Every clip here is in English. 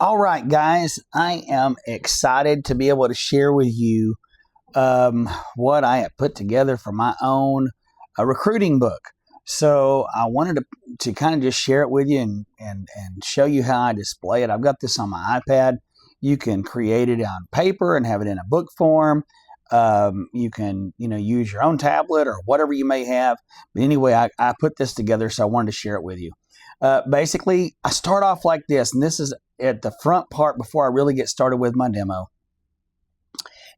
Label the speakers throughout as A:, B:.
A: All right, guys, I am excited to be able to share with you what I have put together for my own recruiting book. So I wanted to kind of just share it with you and show you how I display it. I've got this on my iPad. You can create it on paper and have it in a book form. You can, use your own tablet or whatever you may have. But anyway, I put this together, so I wanted to share it with you. Basically, I start off like this, and this is at the front part before I really get started with my demo.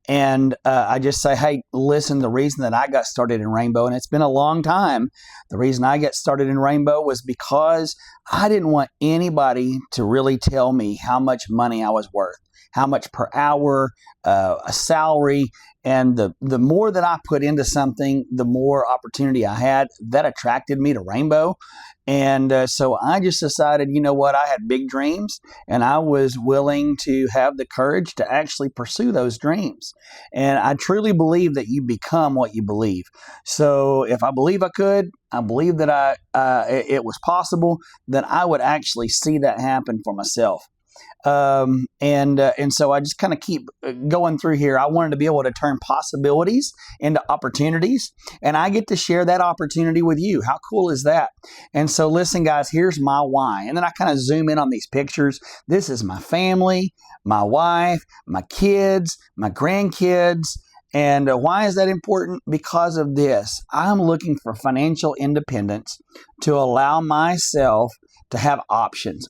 A: And I just say, hey, listen, the reason that I got started in Rainbow, and it's been a long time, the reason I got started in Rainbow was because I didn't want anybody to really tell me how much money I was worth, how much per hour, a salary. And the more that I put into something, the more opportunity I had. That attracted me to Rainbow. And so I just decided, you know what, I had big dreams and I was willing to have the courage to actually pursue those dreams. And I truly believe that you become what you believe. So if I believe I could, I believe that it was possible, then I would actually see that happen for myself. And so I just kind of keep going through here. I wanted to be able to turn possibilities into opportunities, and I get to share that opportunity with you. How cool is that? And so listen, guys, here's my why. And then I kind of zoom in on these pictures. This is my family, my wife, my kids, my grandkids. And why is that important? Because of this. I'm looking for financial independence to allow myself to have options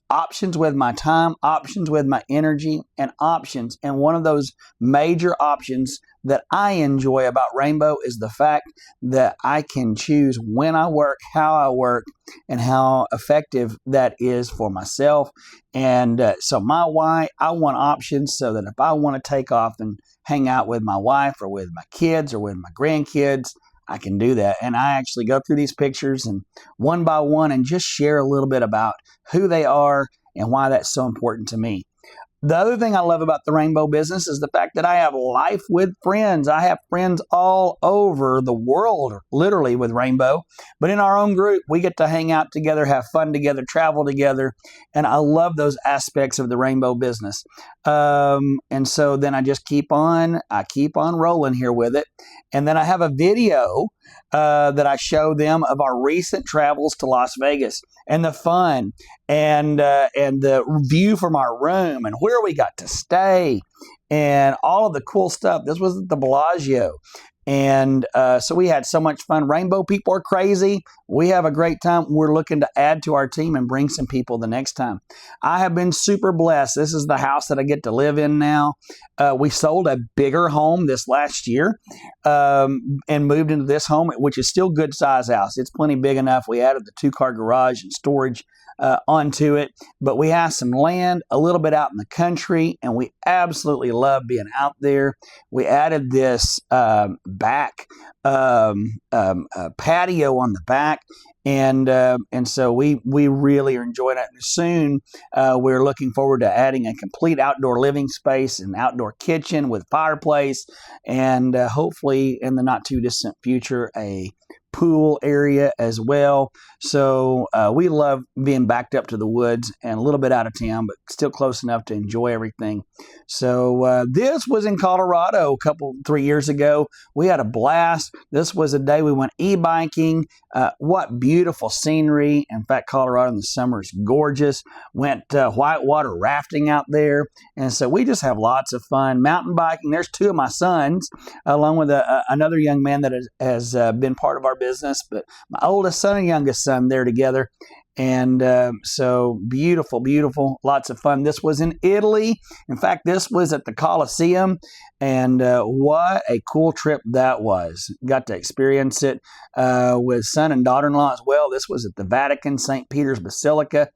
A: with my time, options with my energy, and options. And one of those major options that I enjoy about Rainbow is the fact that I can choose when I work, how I work, and how effective that is for myself. And so my why, I want options so that if I want to take off and hang out with my wife or with my kids or with my grandkids, I can do that. And I actually go through these pictures and one by one and just share a little bit about who they are and why that's so important to me. The other thing I love about the Rainbow business is the fact that I have life with friends. I have friends all over the world, literally, with Rainbow. But in our own group, we get to hang out together, have fun together, travel together. And I love those aspects of the Rainbow business. And so then I just keep on rolling here with it. And then I have a video that I show them of our recent travels to Las Vegas and the fun and the view from our room and where we got to stay and all of the cool stuff. This was at the Bellagio. And so we had so much fun. Rainbow people are crazy. We have a great time. We're looking to add to our team and bring some people the next time. I have been super blessed. This is the house that I get to live in now. We sold a bigger home this last year and moved into this home, which is still good size house. It's plenty big enough. We added the 2-car garage and storage onto it, but we have some land a little bit out in the country, and we absolutely love being out there. We added this back patio on the back, and so we really are enjoying it. And soon we're looking forward to adding a complete outdoor living space, an outdoor kitchen with fireplace, and hopefully in the not too distant future a pool area as well. So we love being backed up to the woods and a little bit out of town, but still close enough to enjoy everything. So this was in Colorado 3 years ago. We had a blast. This was a day we went e-biking. What beautiful scenery. In fact, Colorado in the summer is gorgeous. Went whitewater rafting out there. And so we just have lots of fun. Mountain biking. There's 2 of my sons, along with another young man that has been part of our business, but my oldest son and youngest son, they're together. And so beautiful, lots of fun. This was in Italy. In fact, this was at the Colosseum, and what a cool trip that was. Got to experience it with son and daughter-in-law as well. This was at the Vatican, St. Peter's Basilica,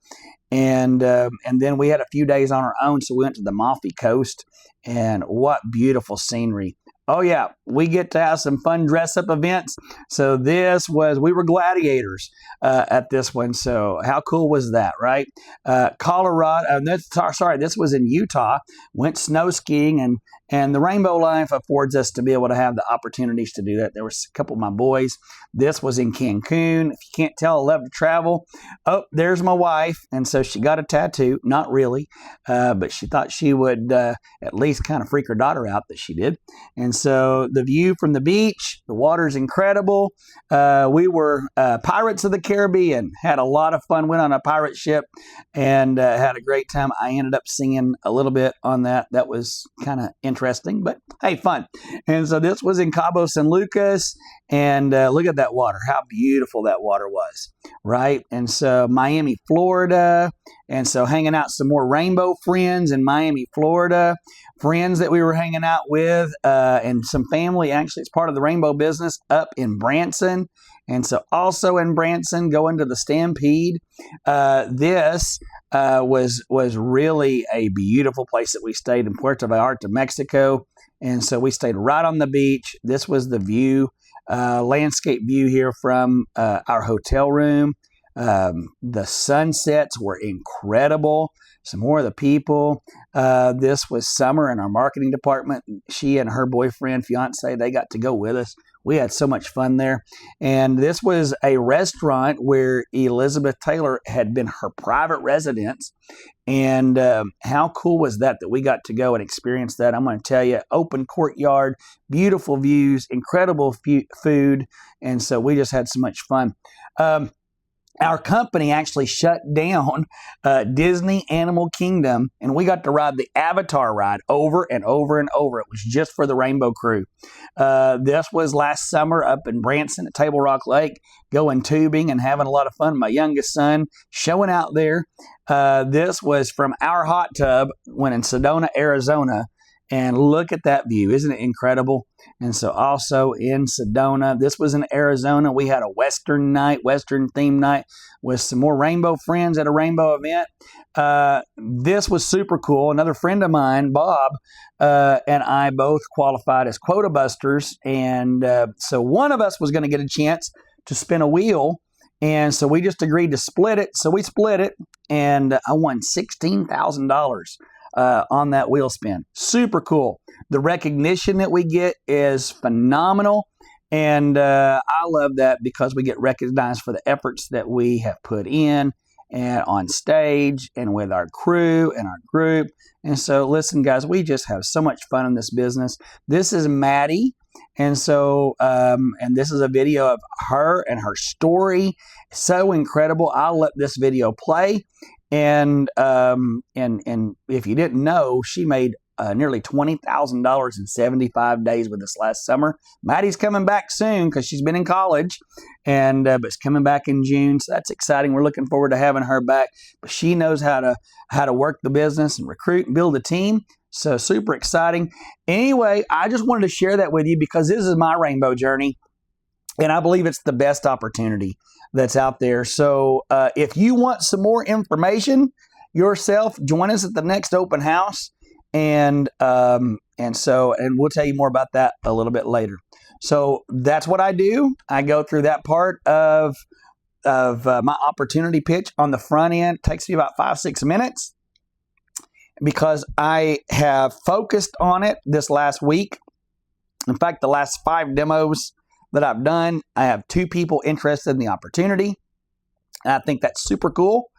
A: and then we had a few days on our own, so we went to the Amalfi Coast, and what beautiful scenery. Oh, yeah, we get to have some fun dress-up events. So we were gladiators at this one. So how cool was that, right? Colorado, this was in Utah. Went snow skiing And the Rainbow Life affords us to be able to have the opportunities to do that. There was a couple of my boys. This was in Cancun. If you can't tell, I love to travel. Oh, there's my wife. And so she got a tattoo. Not really, but she thought she would at least kind of freak her daughter out that she did. And so the view from the beach, the water's incredible. We were Pirates of the Caribbean. Had a lot of fun. Went on a pirate ship and had a great time. I ended up singing a little bit on that. That was kind of interesting, but hey, fun. And so this was in Cabo San Lucas, and look at that water, how beautiful that water was, right? And so Miami, Florida, and so hanging out some more rainbow friends in Miami, Florida, friends that we were hanging out with, and some family, actually, it's part of the rainbow business up in Branson. And so also in Branson, going to the Stampede. This was really a beautiful place that we stayed in Puerto Vallarta, Mexico. And so we stayed right on the beach. This was the view, landscape view here from our hotel room. The sunsets were incredible. Some more of the people. This was Summer in our marketing department. She and her boyfriend, fiance, they got to go with us. We had so much fun there. And this was a restaurant where Elizabeth Taylor had been her private residence. And how cool was that we got to go and experience that? I'm going to tell you, open courtyard, beautiful views, incredible food. And so we just had so much fun. Our company actually shut down Disney Animal Kingdom, and we got to ride the Avatar ride over and over and over. It was just for the Rainbow Crew. This was last summer up in Branson at Table Rock Lake, going tubing and having a lot of fun. My youngest son showing out there. This was from our hot tub when in Sedona, Arizona. And look at that view. Isn't it incredible? And so also in Sedona, this was in Arizona. We had a Western night, Western theme night with some more rainbow friends at a rainbow event. This was super cool. Another friend of mine, Bob, and I both qualified as quota busters. And so one of us was going to get a chance to spin a wheel. And so we just agreed to split it. So we split it, and I won $16,000. On that wheel spin. Super cool. The recognition that we get is phenomenal. And I love that because we get recognized for the efforts that we have put in and on stage and with our crew and our group. And so listen, guys, we just have so much fun in this business. This is Maddie. And so, and this is a video of her and her story. So incredible. I'll let this video play. And if you didn't know, she made nearly $20,000 in 75 days with us last summer. Maddie's coming back soon because she's been in college, and but it's coming back in June. So that's exciting. We're looking forward to having her back. But she knows how to work the business and recruit and build a team. So super exciting. Anyway, I just wanted to share that with you because this is my rainbow journey. And I believe it's the best opportunity that's out there. So if you want some more information yourself, join us at the next open house. And we'll tell you more about that a little bit later. So that's what I do. I go through that part of my opportunity pitch on the front end. It takes me about 5-6 minutes because I have focused on it this last week. In fact, the last 5 demos that I've done, I have 2 people interested in the opportunity. And I think that's super cool.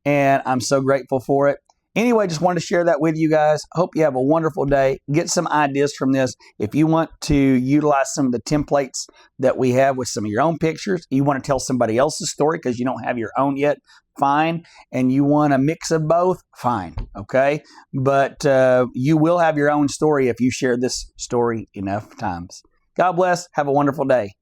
A: And I'm so grateful for it. Anyway, just wanted to share that with you guys. Hope you have a wonderful day. Get some ideas from this. If you want to utilize some of the templates that we have with some of your own pictures, you want to tell somebody else's story because you don't have your own yet, fine. And you want a mix of both, fine. Okay. But you will have your own story if you share this story enough times. God bless. Have a wonderful day.